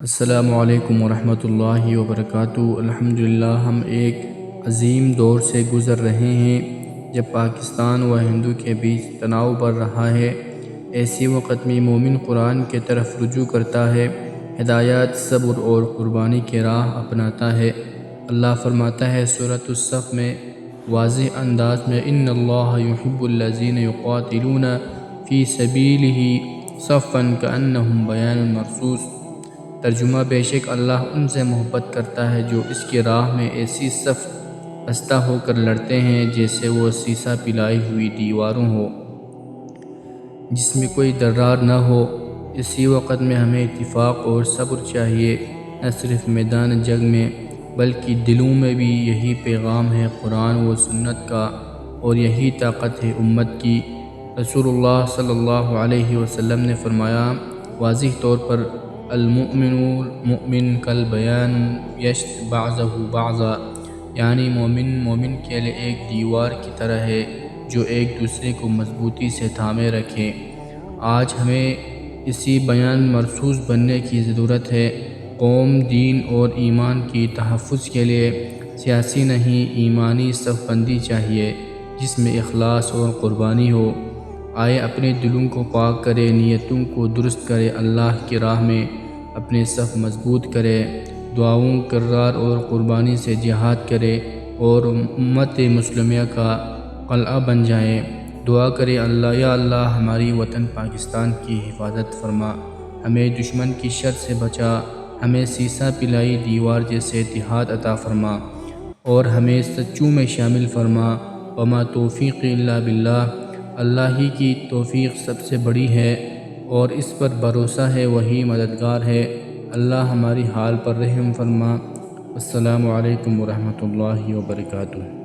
السلام علیکم ورحمۃ اللہ وبرکاتہ۔ الحمدللہ ہم ایک عظیم دور سے گزر رہے ہیں جب پاکستان و ہندو کے بیچ تناؤ بڑھ رہا ہے۔ ایسی وقت میں مومن قرآن کے طرف رجوع کرتا ہے، ہدایت، صبر اور قربانی کے راہ اپناتا ہے۔ اللہ فرماتا ہے سورۃ الصف میں واضح انداز میں، ان اللہ یحب الذین یقاتلون فی سبیلہ صفا کأنہم بنیان مرصوص۔ ترجمہ: بے شک اللہ ان سے محبت کرتا ہے جو اس کی راہ میں ایسی صف بستہ ہو کر لڑتے ہیں جیسے وہ سیسہ پلائی ہوئی دیواروں ہو جس میں کوئی درار نہ ہو۔ اسی وقت میں ہمیں اتفاق اور صبر چاہیے، نہ صرف میدان جنگ میں بلکہ دلوں میں بھی۔ یہی پیغام ہے قرآن و سنت کا اور یہی طاقت ہے امت کی۔ رسول اللہ صلی اللہ علیہ وسلم نے فرمایا واضح طور پر، المؤمن المؤمن کالبنیان یشد بعضہ بعضا، یعنی مومن کے لیے ایک دیوار کی طرح ہے جو ایک دوسرے کو مضبوطی سے تھامے رکھے۔ آج ہمیں اسی بنیان مرصوص بننے کی ضرورت ہے۔ قوم، دین اور ایمان کی تحفظ کے لیے سیاسی نہیں، ایمانی صف بندی چاہیے جس میں اخلاص اور قربانی ہو۔ آئے اپنے دلوں کو پاک کرے، نیتوں کو درست کرے، اللہ کی راہ میں اپنے صف مضبوط کرے، دعاؤں، کردار اور قربانی سے جہاد کرے اور امت مسلمہ کا قلعہ بن جائیں۔ دعا کرے، یا اللہ ہماری وطن پاکستان کی حفاظت فرما، ہمیں دشمن کی شر سے بچا، ہمیں سیسہ پلائی دیوار جیسے اتحاد عطا فرما اور ہمیں سچوں میں شامل فرما۔ وما توفیقی الا باللہ، اللہ ہی کی توفیق سب سے بڑی ہے اور اس پر بھروسہ ہے، وہی مددگار ہے۔ اللہ ہماری حال پر رحم فرما۔ السلام علیکم ورحمۃ اللہ وبرکاتہ۔